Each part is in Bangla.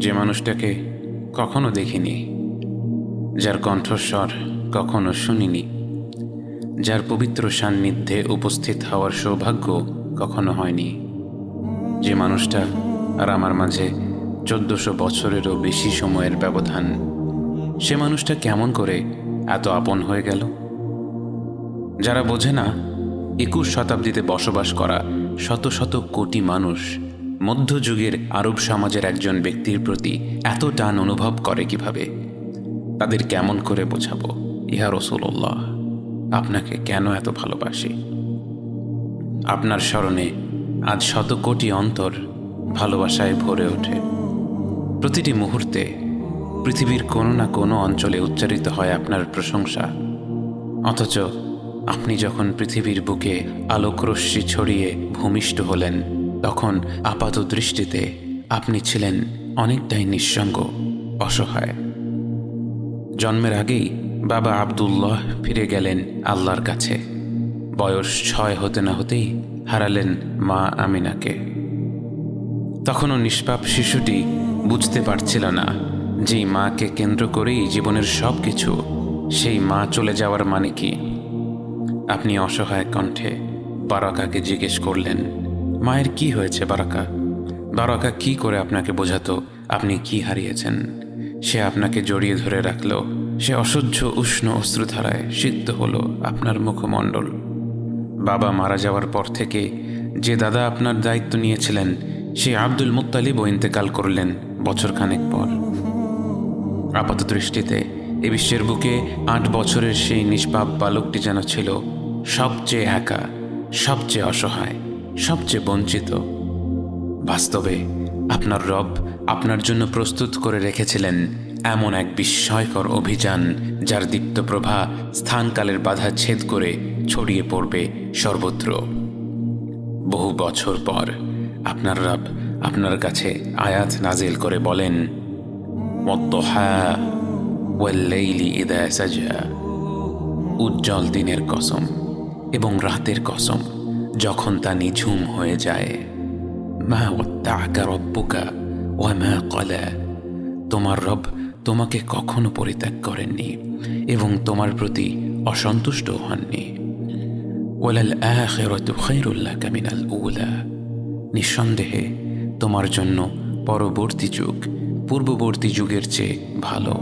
যে মানুষটাকে কখনো দেখিনি, যার কণ্ঠস্বর কখনো শুনিনি, যার পবিত্র সান্নিধ্যে উপস্থিত হওয়ার সৌভাগ্য কখনো হয়নি, যে মানুষটা আর আমার মাঝে 1400 বছরেরও বেশি সময়ের ব্যবধান, সে মানুষটা কেমন করে এত আপন হয়ে গেল? যারা বোঝে না 21 শতাব্দীতে বসবাস করা শত শত কোটি মানুষ মধ্যযুগের আরব সমাজের একজন ব্যক্তির প্রতি এত টান অনুভব করে কিভাবে, তাদের কেমন করে বোঝাবো ইয়া রাসূলুল্লাহ আপনাকে কেন এত ভালোবাসি? আপনার স্মরণে আজ শত কোটি অন্তর ভালোবাসায় ভরে ওঠে। প্রতিটি মুহূর্তে পৃথিবীর কোনো না কোনো অঞ্চলে উচ্চারিত হয় আপনার প্রশংসা, অথচ আপনি যখন পৃথিবীর বুকে আলোকরশ্মি ছড়িয়ে ভূমিষ্ঠ হলেন, তখন আপাত দৃষ্টিতে আপনি ছিলেন অনেকটাই নিঃসঙ্গ, অসহায়। জন্মের আগেই বাবা আব্দুল্লাহ ফিরে গেলেন আল্লাহর কাছে। বয়স 6 হতে না হতেই হারালেন মা আমিনাকে। তখনও নিষ্পাপ শিশুটি বুঝতে পারছিল না যেই মাকে কেন্দ্র করেই জীবনের সব কিছু, সেই মা চলে যাওয়ার মানে কি। আপনি অসহায় কণ্ঠে বারাকাকে জিজ্ঞেস করলেন, মায়ের কি হয়েছে বারাকা? বারাকা কি করে আপনাকে বোঝাতো আপনি কি হারিয়েছেন? সে আপনাকে জড়িয়ে ধরে রাখল, সে অসহ্য উষ্ণ অশ্রুধারায় সিদ্ধ হলো আপনার মুখমণ্ডল। বাবা মারা যাওয়ার পর থেকে যে দাদা আপনার দায়িত্ব নিয়েছিলেন, সে আব্দুল মুত্তালিবও ইন্তেকাল করলেন বছরখানেক পর। আপাত দৃষ্টিতে এ বিশ্বের বুকে 8 বছরের সেই নিষ্পাপ বালকটি যেন ছিল সবচেয়ে একা, সবচেয়ে অসহায়, সবচেয়ে বঞ্চিত। বাস্তবে আপনার রব আপনার জন্য প্রস্তুত করে রেখেছিলেন এমন এক বিস্ময়কর অভিযান, যার দীপ্ত প্রভা স্থানকালের বাধা ছেদ করে ছড়িয়ে পড়বে সর্বত্র। বহু বছর পর আপনার রব আপনার কাছে আয়াত নাজিল করে বলেন, ওয়াদ-দুহা ওয়াল-লাইলি ইযা সাজা, উজ্জ্বল দিনের কসম এবং রাতের কসম যখন তা নিঝুম হয়ে যায়। মা ওয়াদ্দা'আকা রাব্বুকা ওয়া মা ক্বালা, তোমার রব তোমাকে কখনো পরিত্যাগ করেননি এবং তোমার প্রতি অসন্তুষ্ট হননি। ওয়ালাল আখিরাতু খায়রুল লাকা মিনাল উলা, নিঃসন্দেহে তোমার জন্য পরবর্তী যুগ পূর্ববর্তী যুগের চেয়ে ভালো।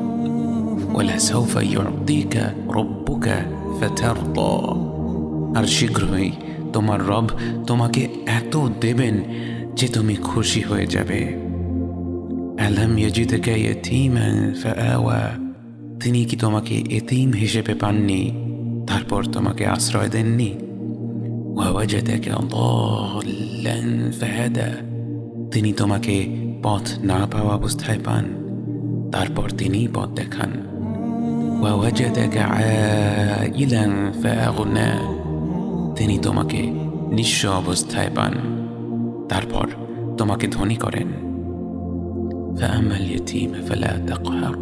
ওয়ালা সাউফা ইউ'তিকা রাব্বুকা ফাতারদা, আর শীঘ্রই তোমার রব তোমাকে এত দেবেন যে তুমি খুশি হয়ে যাবে। আলাম ইয়াজিদকা ইয়াতীমান ফাআওয়া, তিনি কি তোমাকে এতিম হিসেবে পাননি, তারপর তোমাকে আশ্রয় দেননি? ওয়া ওয়াজাদাকা দাল্লান ফাহাদা, তিনি তোমাকে পথ না পাওয়া অবস্থায় পান, তারপর তিনিই পথ দেখান। ওয়া ওয়াজাদাকা আইলান ফাআগনা, তিনি তোমাকে নিঃস্ব অবস্থায় পান, তারপর তোমাকে ধনী করেন। فأما اليتيم فلا تقهر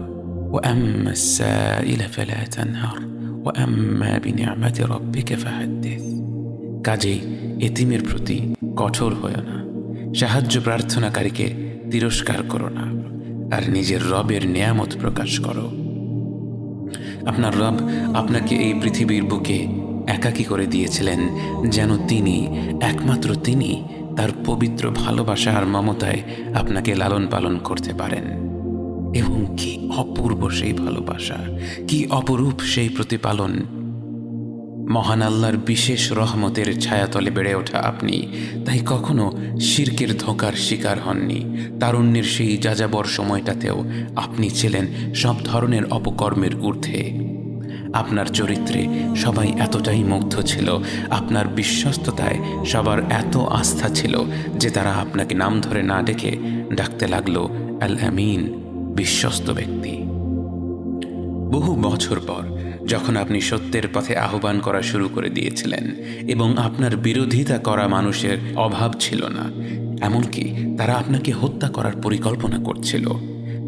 وأما السائل فلا تنهر وأما بنعمة ربك فحدث, কাজেই এতিমের প্রতি কঠোর হয়ো না, সাহায্য প্রার্থনাকারীকে তিরস্কার করো না, আর নিজের রবের নেয়ামত প্রকাশ করো। আপনার রব আপনাকে এই পৃথিবীর বুকে একাকী করে দিয়েছিলেন যেন তিনি, একমাত্র তিনি, তার পবিত্র ভালোবাসা আর মমতায় আপনাকে লালন পালন করতে পারেন। এবং কি অপূর্ব সেই ভালোবাসা, কি অপরূপ সেই প্রতিপালন! মহান আল্লাহর বিশেষ রহমতের ছায়াতলে বেড়ে ওঠা আপনি তাই কখনো শিরকের ধোঁকার শিকার হননি। তারুণ্যের সেই যাযাবর সময়টাতেও আপনি ছিলেন সব ধরনের অপকর্মের ঊর্ধ্বে। আপনার চরিত্রে সবাই এতটাই মুগ্ধ ছিল, আপনার বিশ্বস্ততায় সবার এত আস্থা ছিল যে তারা আপনাকে নাম ধরে না ডেকে ডাকতে লাগলো আল আমিন, বিশ্বস্ত ব্যক্তি। বহু বছর পর যখন আপনি সত্যের পথে আহ্বান করা শুরু করে দিয়েছিলেন এবং আপনার বিরোধিতা করা মানুষের অভাব ছিল না, এমনকি তারা আপনাকে হত্যা করার পরিকল্পনা করছিল,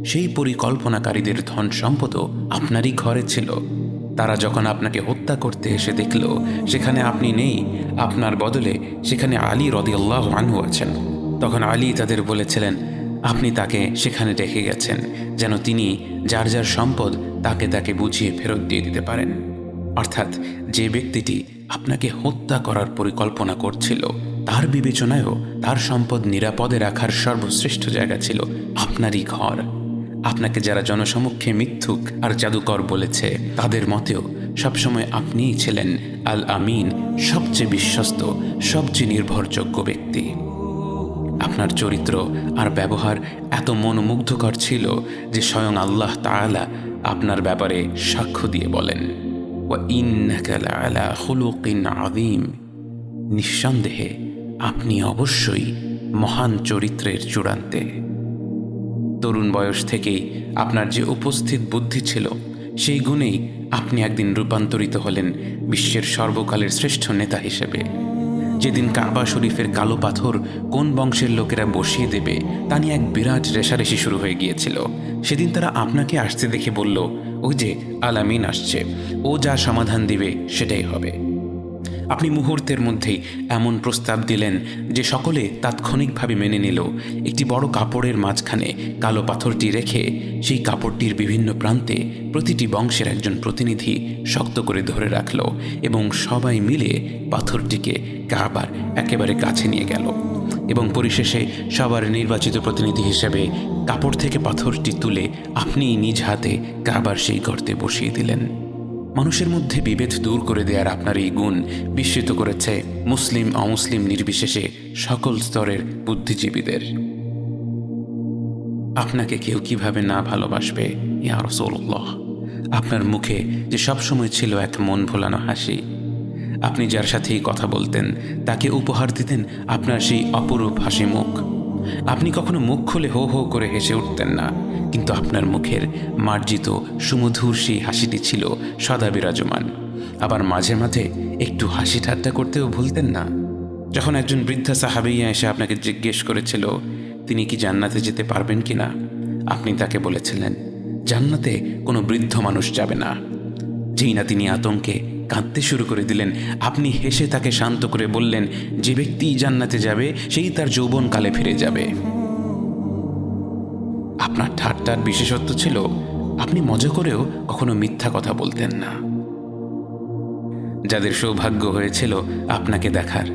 সেই পরিকল্পনাকারীদের ধন সম্পদও আপনারই ঘরে ছিল। তারা যখন আপনাকে হত্যা করতে এসে দেখল সেখানে আপনি নেই, আপনার বদলে সেখানে আলী রাদিয়াল্লাহু আনহু আছেন, তখন আলী তাদের বলেছিলেন, আপনি তাকে সেখানে রেখে গেছেন যেন তিনি যার যার সম্পদ তাকে তাকে বুঝিয়ে ফেরত দিয়ে দিতে পারেন। অর্থাৎ যে ব্যক্তিটি আপনাকে হত্যা করার পরিকল্পনা করছিল তার বিবেচনায়ও তার সম্পদ নিরাপদে রাখার সর্বশ্রেষ্ঠ জায়গা ছিল আপনারই ঘর। আপনাকে যারা জনসমক্ষে মিথ্যুক আর জাদুকর বলেছে তাদের মতেও সবসময় আপনিই ছিলেন আল আমিন, সবচেয়ে বিশ্বস্ত, সবচেয়ে নির্ভরযোগ্য ব্যক্তি। আপনার চরিত্র আর ব্যবহার এত মনোমুগ্ধকর ছিল যে স্বয়ং আল্লাহ তাআলা আপনার ব্যাপারে সাক্ষ্য দিয়ে বলেন, ওয়া ইন্নাকা লাআলা খুলুকিন আযীম, নিঃসন্দেহে আপনি অবশ্যই মহান চরিত্রের চূড়ান্তে। তরুণ বয়স থেকেই আপনার যে উপস্থিত বুদ্ধি ছিল সেই গুণেই আপনি একদিন রূপান্তরিত হলেন বিশ্বের সর্বকালের শ্রেষ্ঠ নেতা হিসেবে। যেদিন কাবা শরীফের কালো পাথর কোন বংশের লোকেরা বসিয়ে দেবে তা নিয়ে এক বিরাট রেষারেষি শুরু হয়ে গিয়েছিল, সেদিন তারা আপনাকে আসতে দেখে বলল, ওই যে আল আমিন আসছে, ও যা সমাধান দিবে সেটাই হবে। আপনি মুহূর্তের মধ্যেই এমন প্রস্তাব দিলেন যে সকলে তাৎক্ষণিকভাবে মেনে নিল। একটি বড় কাপড়ের মাঝখানে কালো পাথরটি রেখে সেই কাপড়টির বিভিন্ন প্রান্তে প্রতিটি বংশের একজন প্রতিনিধি শক্ত করে ধরে রাখল এবং সবাই মিলে পাথরটিকে কাবার একেবারে কাছে নিয়ে গেল এবং পরিশেষে সবার নির্বাচিত প্রতিনিধি হিসেবে কাপড় থেকে পাথরটি তুলে আপনিই নিজ হাতে কাবার সেই গর্তে বসিয়ে দিলেন। মানুষের মধ্যে বিভেদ দূর করে দেওয়ার আপনার এই গুণ বিস্মিত করেছে মুসলিম অমুসলিম নির্বিশেষে সকল স্তরের বুদ্ধিজীবীদের। আপনাকে কেউ কিভাবে না ভালোবাসবে ইয়া রাসূলুল্লাহ। আপনার মুখে যে সবসময় ছিল এক মন ভোলানো হাসি। আপনি যার সাথেই কথা বলতেন তাকে উপহার দিতেন আপনার সেই অপরূপ হাসি মুখ। আপনি কখনো মুখ খুলে হো হো করে হেসে উঠতেন না, কিন্তু আপনার মুখের মার্জিত সুমধুর সেই হাসিটি ছিল সদা বিরাজমান। আবার মাঝে মাঝে একটু হাসি ঠাট্টা করতেও ভুলতেন না। যখন একজন বৃদ্ধা সাহাবীয়া এসে আপনাকে জিজ্ঞেস করেছিল তিনি কি জান্নাতে যেতে পারবেন কিনা, আপনি তাকে বলেছিলেন জান্নাতে কোনো বৃদ্ধ মানুষ যাবে না। যেই না তিনি আতঙ্কে কাঁদতে শুরু করে দিলেন, আপনি হেসে তাকে শান্ত করে বললেন, যে ব্যক্তি জান্নাতে যাবে সেই তার যৌবনকালে ফিরে যাবে। আপনার ঠাট্টার বিশেষত্ব ছিল আপনি মজা করেও কখনো মিথ্যা কথা বলতেন না। যাদের সৌভাগ্য হয়েছিল আপনাকে দেখার,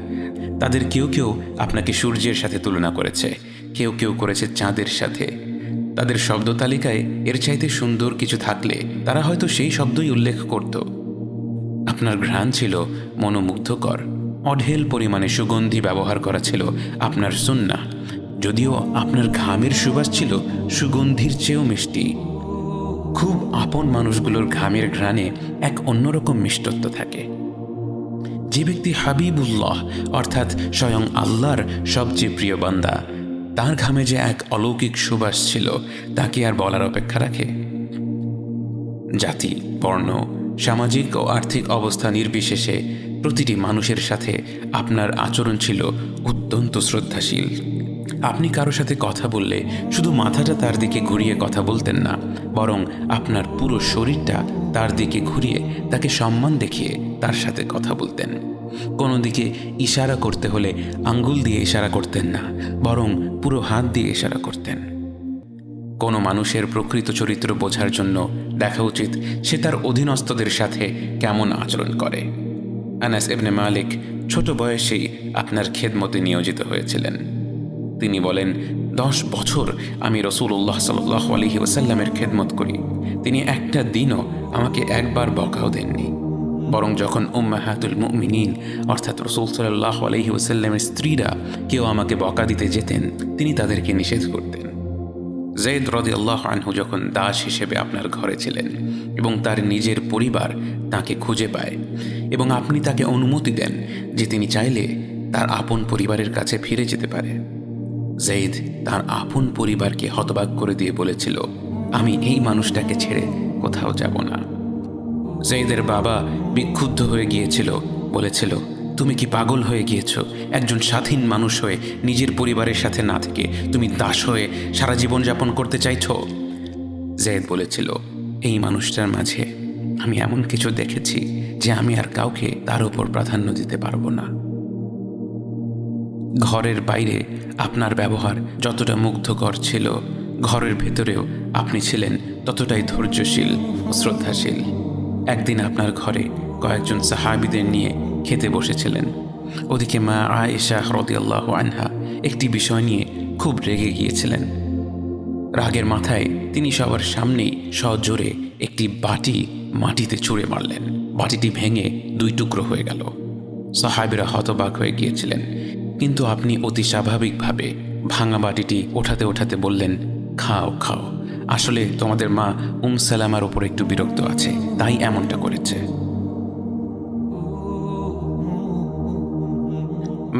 তাদের কেউ কেউ আপনাকে সূর্যের সাথে তুলনা করেছে, কেউ কেউ করেছে চাঁদের সাথে। তাদের শব্দ তালিকায় এর চাইতে সুন্দর কিছু থাকলে তারা হয়তো সেই শব্দই উল্লেখ করত। আপনার ঘ্রাণ ছিল মনোমুগ্ধকর, অঢেল পরিমাণে সুগন্ধি ব্যবহার করা ছিল আপনার সুন্নাহ, যদিও আপনার ঘামের সুবাস ছিল সুগন্ধির চেয়েও মিষ্টি। খুব আপন মানুষগুলোর ঘামের ঘ্রাণে এক অন্যরকম মিষ্টত্ব থাকে। যে ব্যক্তি হাবিবুল্লাহ অর্থাৎ স্বয়ং আল্লাহর সবচেয়ে প্রিয় বান্দা, তার ঘামে যে এক অলৌকিক সুবাস ছিল তাকে আর বলার অপেক্ষা রাখে। জাতি, বর্ণ, সামাজিক ও আর্থিক অবস্থা নির্বিশেষে প্রতিটি মানুষের সাথে আপনার আচরণ ছিল অত্যন্ত শ্রদ্ধাশীল। আপনি কারো সাথে কথা বললে শুধু মাথাটা তার দিকে ঘুরিয়ে কথা বলতেন না, বরং আপনার পুরো শরীরটা তার দিকে ঘুরিয়ে তাকে সম্মান দেখিয়ে তার সাথে কথা বলতেন। কোনো দিকে ইশারা করতে হলে আঙ্গুল দিয়ে ইশারা করতেন না, বরং পুরো হাত দিয়ে ইশারা করতেন। কোনো মানুষের প্রকৃত চরিত্র বোঝার জন্য দেখা উচিত সে তার অধীনস্থদের সাথে কেমন আচরণ করে। আনাস ইবনে মালিক ছোট বয়সেই আপনার খেদমতে নিয়োজিত হয়েছিলেন। তিনি বলেন, 10 বছর আমি রাসূলুল্লাহ সাল্লাল্লাহু আলাইহি ওয়াসাল্লামের খেদমত করি। তিনি একটা দিনও আমাকে একবার বকাও দেননি, বরং যখন উম্মাহাতুল মুমিনিন অর্থাৎ রাসূল সাল্লাল্লাহু আলাইহি ওয়াসাল্লামের স্ত্রীরা কেউ আমাকে বকা দিতে যেতেন তিনি তাদেরকে নিষেধ করতেন। যায়েদ রাদিয়াল্লাহু আনহু যখন দাস হিসেবে আপনার ঘরে ছিলেন এবং তার নিজের পরিবার তাকে খুঁজে পায় এবং আপনি তাকে অনুমতি দেন যে তিনি চাইলে তার আপন পরিবারের কাছে ফিরে যেতে পারে, যায়েদ তার আপন পরিবারকে হতবাক করে দিয়ে বলেছিল, আমি এই মানুষটাকে ছেড়ে কোথাও যাব না। যায়েদের বাবা বিক্ষুব্ধ হয়ে গিয়েছিল, বলেছিল, তুমি কি পাগল হয়ে গিয়েছ? একজন স্বাধীন মানুষ হয়ে নিজের পরিবারের সাথে না থেকে তুমি দাস হয়ে সারা জীবন যাপন করতে চাইছ? যায়েদ বলেছিল, এই মানুষটার মাঝে আমি এমন কিছু দেখেছি যে আমি আর কাউকে তার উপর প্রাধান্য দিতে পারবো না। ঘরের বাইরে আপনার ব্যবহার যতটা মুগ্ধকর ছিল, ঘরের ভেতরেও আপনি ছিলেন ততটাই ধৈর্যশীল ও শ্রদ্ধাশীল। একদিন আপনার ঘরে কয়েকজন সাহাবীদের নিয়ে খেতে বসেছিলেন। ওদিকে মা আয়েশা রাদিয়াল্লাহু আনহা একটি বিষয় নিয়ে খুব রেগে গিয়েছিলেন। রাগের মাথায় তিনি সবার সামনেই সজোরে একটি বাটি মাটিতে ছুঁড়ে মারলেন। বাটিটি ভেঙে 2 টুকরো হয়ে গেল। সাহাবীরা হতবাক হয়ে গিয়েছিলেন, কিন্তু আপনি অতি স্বাভাবিকভাবে ভাঙা বাটিটি ওঠাতে ওঠাতে বললেন, খাও খাও, আসলে তোমাদের মা সালামার ওপর একটু বিরক্ত আছে, তাই এমনটা করেছে।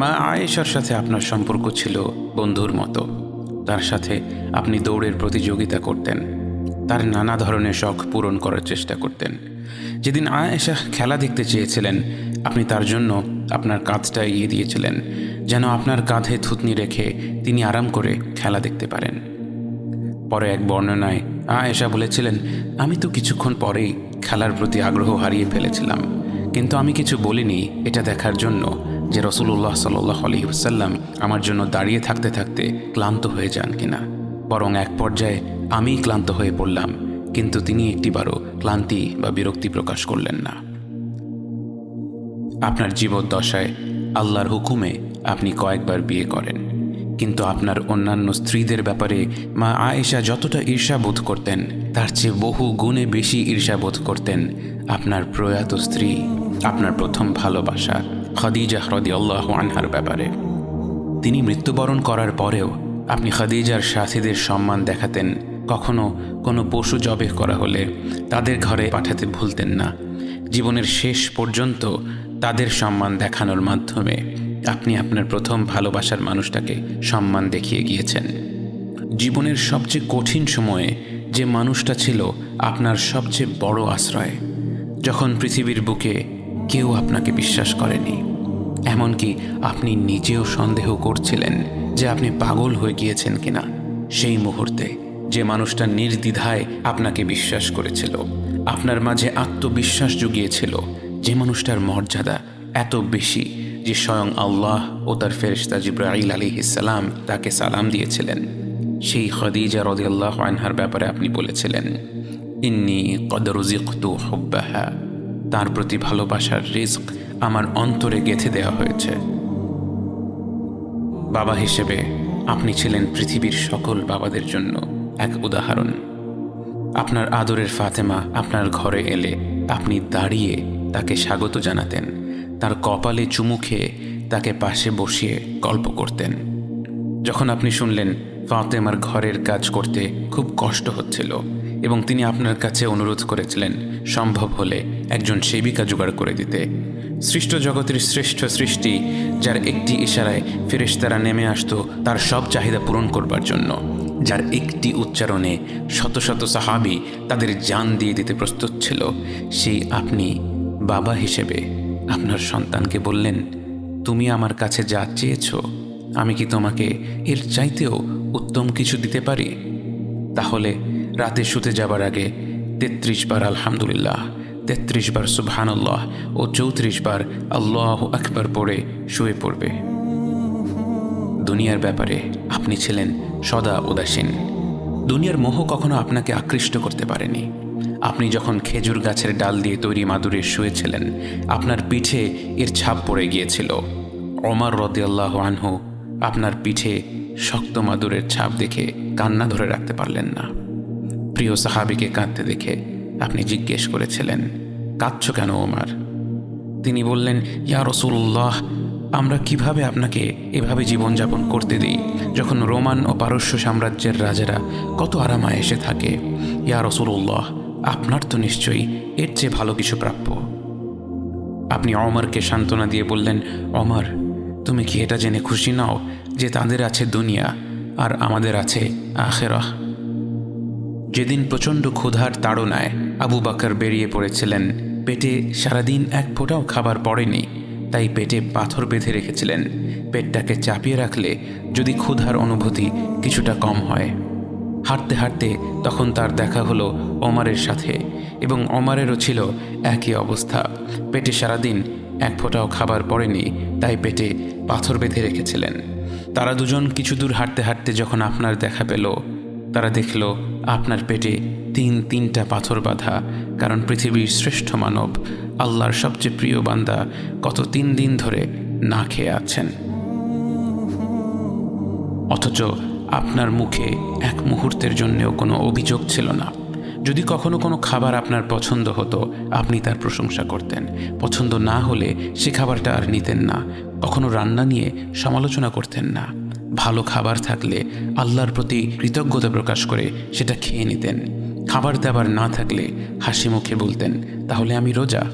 মা আয়েশার সাথে আপনার সম্পর্ক ছিল বন্ধুর মতো। তার সাথে আপনি দৌড়ের প্রতিযোগিতা করতেন, তার নানা ধরনের শখ পূরণ করার চেষ্টা করতেন। যেদিন আয়েশা খেলা দেখতে চেয়েছিলেন, আপনি তার জন্য আপনার কাঁধটা এগিয়ে দিয়েছিলেন, যেন আপনার কাঁধে থুতনি রেখে তিনি আরাম করে খেলা দেখতে পারেন। পরে এক বর্ণনায় আয়েশা বলেছিলেন, আমি তো কিছুক্ষণ পরেই খেলার প্রতি আগ্রহ হারিয়ে ফেলেছিলাম, কিন্তু আমি কিছু বলিনি এটা দেখার জন্য যে রাসূলুল্লাহ সাল্লাল্লাহু আলাইহি ওয়াসাল্লাম আমার জন্য দাঁড়িয়ে থাকতে থাকতে ক্লান্ত হয়ে যান কিনা। বরং এক পর্যায়ে আমিই ক্লান্ত হয়ে পড়লাম, কিন্তু তিনি একটিবারও ক্লান্তি বা বিরক্তি প্রকাশ করলেন না। আপনার জীবদ্দশায় আল্লাহর হুকুমে আপনি কয়েকবার বিয়ে করেন, কিন্তু আপনার অন্যান্য স্ত্রীদের ব্যাপারে মা আয়েশা যতটা ঈর্ষাবোধ করতেন, তার চেয়ে বহু গুণে বেশি ঈর্ষাবোধ করতেন আপনার প্রয়াত স্ত্রী, আপনার প্রথম ভালোবাসা খাদিজা রাদিয়াল্লাহু আনহার ব্যাপারে। তিনি মৃত্যুবরণ করার পরেও আপনি খাদিজার সাথীদের সম্মান দেখাতেন। কখনো কোনো পশু জবেহ করা হলে তাদের ঘরে পাঠাতে ভুলতেন না। জীবনের শেষ পর্যন্ত তাদের সম্মান দেখানোর মাধ্যমে আপনি আপনার প্রথম ভালোবাসার মানুষটাকে সম্মান দেখিয়ে গিয়েছেন। জীবনের সবচেয়ে কঠিন সময়ে যে মানুষটা ছিল আপনার সবচেয়ে বড় আশ্রয়, যখন পৃথিবীর বুকে কেউ আপনাকে বিশ্বাস করেনি, এমনকি আপনি নিজেও সন্দেহ করছিলেন যে আপনি পাগল হয়ে গিয়েছেন কিনা, সেই মুহূর্তে যে মানুষটা নির্দ্বিধায় আপনাকে বিশ্বাস করেছিল, আপনার মাঝে আত্মবিশ্বাস জুগিয়েছিল, যে মানুষটার মর্যাদা এত বেশি যে স্বয়ং আল্লাহ ও তার ফেরেশতা জিবরাইল আলাইহিস সালাম তাকে সালাম দিয়েছিলেন, সেই খাদিজা রাদিয়াল্লাহু আনহার ব্যাপারে আপনি বলেছিলেন, ইন্নী কদ রুজিকতু হুব্বাহা, তার প্রতি ভালোবাসার রিজক আমার অন্তরে গেঁথে দেওয়া হয়েছে। বাবা হিসেবে আপনি ছিলেন পৃথিবীর সকল বাবাদের জন্য এক উদাহরণ। আপনার আদরের ফাতেমা আপনার ঘরে এলে আপনি দাঁড়িয়ে তাকে স্বাগত জানাতেন, তার কপালে চুমু খেয়ে তাকে পাশে বসিয়ে গল্প করতেন। যখন আপনি শুনলেন ফাতেমার ঘরের কাজ করতে খুব কষ্ট হচ্ছিল এবং তিনি আপনার কাছে অনুরোধ করেছিলেন সম্ভব হলে একজন সেবিকা জোগাড় করে দিতে, সৃষ্ট জগতের শ্রেষ্ঠ সৃষ্টি যার একটি ইশারায় ফেরেশতারা নেমে আসতো তার সব চাহিদা পূরণ করবার জন্য, যার একটি উচ্চারণে শত শত সাহাবী তাদের জান দিয়ে দিতে প্রস্তুত ছিল, সেই আপনি বাবা হিসেবে আপনার সন্তানকে বললেন, তুমি আমার কাছে যা চেয়েছ আমি কি তোমাকে এর চাইতেও উত্তম কিছু দিতে পারি? তাহলে রাতে শুতে যাবার আগে 33 বার আলহামদুলিল্লাহ, 33 বার সুবহানাল্লাহ ও 34 বার আল্লাহু আকবার পড়ে শুয়ে পড়বে। দুনিয়ার ব্যাপারে আপনি ছিলেন সদা উদাসীন। দুনিয়ার মোহ কখনো আপনাকে আকৃষ্ট করতে পারেনি। আপনি যখন খেজুর গাছের ডাল দিয়ে তৈরি মাদুরে শুয়েছিলেন, আপনার পিঠে এর ছাপ পড়ে গিয়েছিল। ওমর রাদিয়াল্লাহু আনহু আপনার পিঠে শক্ত মাদুরের ছাপ দেখে কান্না ধরে রাখতে পারলেন না। প্রিয় সাহাবীকে কাঁদতে দেখে আপনি জিজ্ঞেস করেছিলেন, কাঁদছ কেন ওমর? তিনি বললেন, ইয়া রাসূলুল্লাহ, আমরা কিভাবে আপনাকে এভাবে জীবনযাপন করতে দিই যখন রোমান ও পারস্য সাম্রাজ্যের রাজারা কত আরামায় এসে থাকে? ইয়া রাসূলুল্লাহ, আপনার তো নিশ্চয়ই এর চেয়ে ভালো কিছু প্রাপ্য। আপনি ওমরকে সান্ত্বনা দিয়ে বললেন, ওমর, তুমি কি এটা জেনে খুশি নাও যে তাদের আছে দুনিয়া আর আমাদের আছে আখিরাহ? যেদিন প্রচণ্ড ক্ষুধার তাড়নায় আবু বকর বেরিয়ে পড়েছিলেন, পেটে সারাদিন এক ফোঁটাও খাবার পড়েনি, তাই পেটে পাথর বেঁধে রেখেছিলেন, পেটটাকে চাপিয়ে রাখলে যদি ক্ষুধার অনুভূতি কিছুটা কম হয়। হাঁটতে হাঁটতে তখন তার দেখা হলো ওমরের সাথে, এবং ওমরেরও ছিল একই অবস্থা। পেটে সারাদিন এক ফোঁটাও খাবার পড়েনি, তাই পেটে পাথর বেঁধে রেখেছিলেন। তারা দুজন কিছু দূর হাঁটতে হাঁটতে যখন আপনার দেখা পেল, তারা দেখল আপনার পেটে তিনটা পাথর বাঁধা, কারণ পৃথিবীর শ্রেষ্ঠ মানব, আল্লাহর সবচেয়ে প্রিয় বান্দা গত 3 দিন ধরে না খেয়ে আছেন। অথচ আপনার মুখে এক মুহূর্তের জন্যেও কোনো অভিযোগ ছিল না। যদি কখনো কোনো খাবার আপনার পছন্দ হতো, আপনি তার প্রশংসা করতেন। পছন্দ না হলে সে খাবারটা আর নিতেন না। কখনো রান্না নিয়ে সমালোচনা করতেন না। ভালো খাবার থাকলে আল্লাহর প্রতি কৃতজ্ঞতা প্রকাশ করে সেটা খেয়ে নিতেন। খাবার দাবার না থাকলে হাসি মুখে বলতেন, তাহলে আমি রোজা।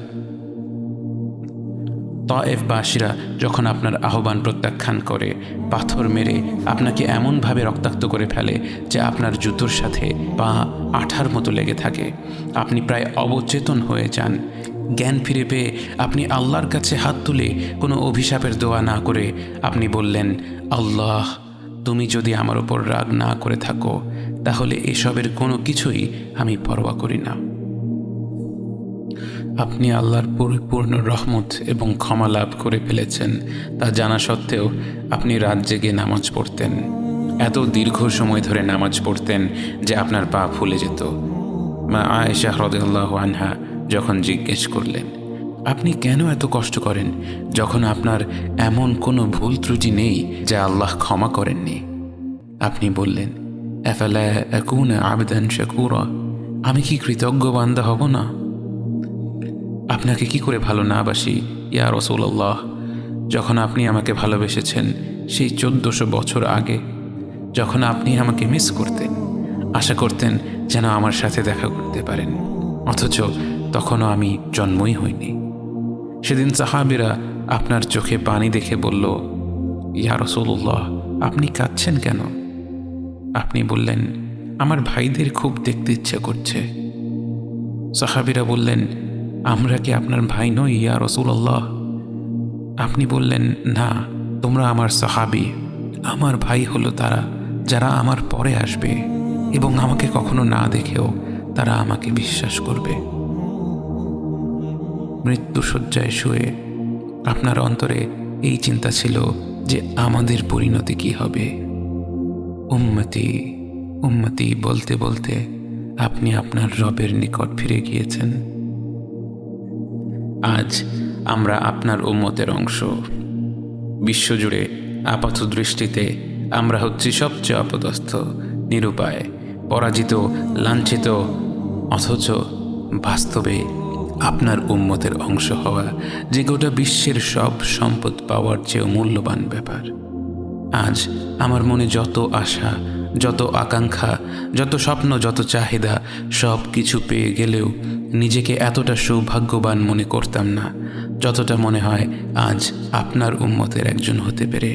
তায়েফবাসীরা যখন আপনার আহ্বান প্রত্যাখ্যান করে, পাথর মেরে আপনাকে এমনভাবে রক্তাক্ত করে ফেলে যে আপনার জুতোর সাথে পা আঠার মতো লেগে থাকে, আপনি প্রায় অবচেতন হয়ে যান। জ্ঞান ফিরে পেয়ে আপনি আল্লাহর কাছে হাত তুলে কোনো অভিশাপের দোয়া না করে আপনি বললেন, আল্লাহ, তুমি যদি আমার ওপর রাগ না করে থাকো, তাহলে এসবের কোনো কিছুই আমি পরোয়া করি না। আপনি আল্লাহর পরিপূর্ণ রহমত এবং ক্ষমা লাভ করে ফেলেছেন, তা জানা সত্ত্বেও আপনি রাত জেগে নামাজ পড়তেন। এত দীর্ঘ সময় ধরে নামাজ পড়তেন যে আপনার পা ফুলে যেত। মা আয়েশা রাদিয়াল্লাহু আনহা যখন জিজ্ঞেস করলেন, আপনি কেন এত কষ্ট করেন যখন আপনার এমন কোনো ভুল ত্রুটি নেই যা আল্লাহ ক্ষমা করেননি? আপনি বললেন, আফালা আকুনা আবদান শাকুরা, আমি কি কৃতজ্ঞ বান্দা হব না? আপনাকে কি করে ভালো না বাসি ইয়া রাসূলুল্লাহ, যখন আপনি আমাকে ভালোবেসেছেন সেই 1400 বছর আগে, যখন আপনি আমাকে মিস করতেন, আশা করতেন যেন আমার সাথে দেখা করতে পারেন, অথচ তখনও আমি জন্মই হইনি। সেদিন সাহাবীরা আপনার চোখে পানি দেখে বলল, ইয়া রাসূলুল্লাহ, আপনি কাঁদছেন কেন? আপনি বললেন, আমার ভাইদের খুব দেখতে ইচ্ছে করছে। সাহাবীরা বললেন, আমরা কি আপনার ভাই নই ইয়া রাসূলুল্লাহ? আপনি বললেন, না, তোমরা আমার সাহাবী। আমার ভাই হলো তারা যারা আমার পরে আসবে এবং আমাকে কখনো না দেখেও তারা আমাকে বিশ্বাস করবে। মৃত্যুশয্যায় শুয়ে আপনার অন্তরে এই চিন্তা ছিল যে আমাদের পরিণতি কি হবে। উম্মতি উম্মতি বলতে বলতে আপনি আপনার রবের নিকট ফিরে গিয়েছেন। আজ আমরা আপনার উম্মতের অংশ। বিশ্বজুড়ে আপাত দৃষ্টিতে আমরা হচ্ছি সবচেয়ে অপদস্থ, নিরুপায়, পরাজিত, লাঞ্ছিত, অথচ বাস্তবে আপনার উম্মতের অংশ হওয়া যে গোটা বিশ্বের সব সম্পদ পাওয়ার চেয়েও মূল্যবান ব্যাপার। আজ আমার মনে যত আশা, যত আকাঙ্ক্ষা, যত স্বপ্ন, যত চাহিদা, সব কিছু পেয়ে গেলেও নিজেকে এতটা সৌভাগ্যবান মনে করতাম না যতটা মনে হয় আজ আপনার উম্মতের একজন হতে পেরে।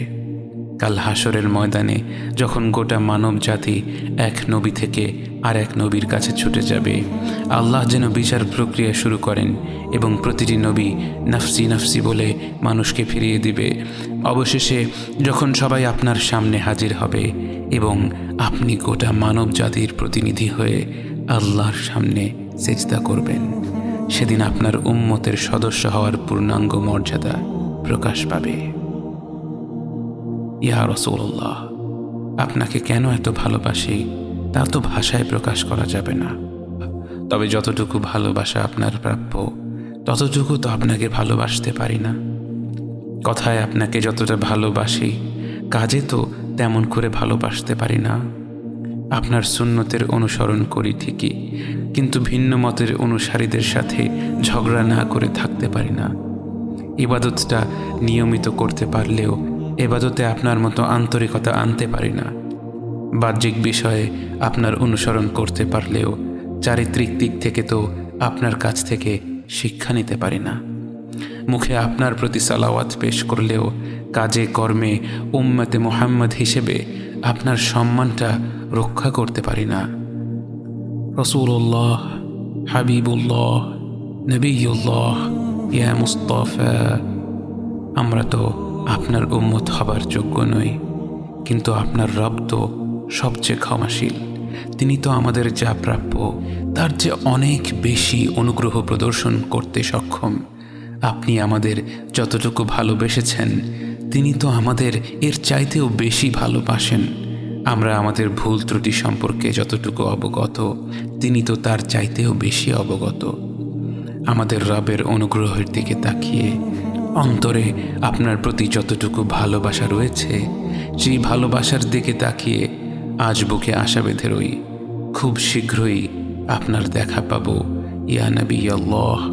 কাল হাসরের ময়দানে যখন গোটা মানব জাতি এক নবী থেকে আর এক নবীর কাছে ছুটে যাবে, আল্লাহ যেন বিচার প্রক্রিয়া শুরু করেন এবং প্রতিটি নবী নফসি নফসি বলে মানুষকে ফিরিয়ে দিবে। অবশেষে যখন সবাই আপনার সামনে হাজির হবে এবং আপনি গোটা মানব জাতির প্রতিনিধি হয়ে আল্লাহর সামনে সেজদা করবেন, সেদিন আপনার উম্মতের সদস্য হওয়ার পূর্ণাঙ্গ মর্যাদা প্রকাশ পাবে। ইয়া রাসূলুল্লাহ, আপনাকে কেন এত ভালোবাসি তা তো ভাষায় প্রকাশ করা যাবে না। তবে যতটুকু ভালোবাসা আপনার প্রাপ্য ততটুকু তো আপনাকে ভালোবাসতে পারি না। কথায় আপনাকে যতটা ভালোবাসি, কাজে তো তেমন করে ভালোবাসতে পারি না। আপনার সুন্নতের অনুসরণ করি ঠিকই, কিন্তু ভিন্ন মতের অনুসারীদের সাথে ঝগড়া না করে থাকতে পারি না। ইবাদতটা নিয়মিত করতে পারলেও এবাদতে আপনার মতো আন্তরিকতা আনতে পারি না। বাহ্যিক বিষয়ে আপনার অনুসরণ করতে পারলেও চারিত্রিক দিক থেকে তো আপনার কাছ থেকে শিক্ষা নিতে পারি না। মুখে আপনার প্রতি সালাওয়াত পেশ করলেও কাজে কর্মে উম্মতে মুহাম্মদ হিসেবে আপনার সম্মানটা রক্ষা করতে পারি না। রাসূলুল্লাহ, হাবিবুল্লাহ, নবিয়ুল্লাহ, ইয়া মুস্তাফা, আমরা তো আপনার উম্মত হবার যোগ্য নই, কিন্তু আপনার রব তো সবচেয়ে ক্ষমাশীল। তিনি তো আমাদের যা প্রাপ্য তার চেয়ে অনেক বেশি অনুগ্রহ প্রদর্শন করতে সক্ষম। আপনি আমাদের যতটুকু ভালোবেসেছেন তিনি তো আমাদের এর চাইতেও বেশি ভালোবাসেন। আমরা আমাদের ভুল ত্রুটি সম্পর্কে যতটুকু অবগত তিনি তো তার চাইতেও বেশি অবগত। আমাদের রবের অনুগ্রহের দিকে তাকিয়ে অন্তরে আপনার প্রতি যতটুকু ভালোবাসা রয়েছে সেই ভালোবাসার দিকে তাকিয়ে আজ বুকে আশা বেঁধে রই, খুব শীঘ্রই আপনার দেখা পাবো ইয়া নবী আল্লাহ।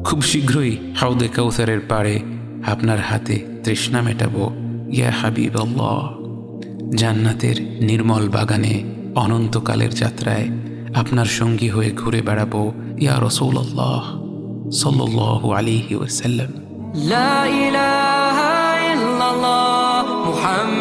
খুব শীঘ্রই হাউদে কাউসারের পাড়ে আপনার হাতে তৃষ্ণা মেটাবো ইয়া হাবিব আল্লাহ। জান্নাতের নির্মল বাগানে অনন্তকালের যাত্রায় আপনার সঙ্গী হয়ে ঘুরে বেড়াবো ইয়া রাসূলুল্লাহ সাল্লাল্লাহু আলাইহি ওয়াসাল্লাম। লা ইলাহা ইল্লাল্লাহ মুহাম্মাদুর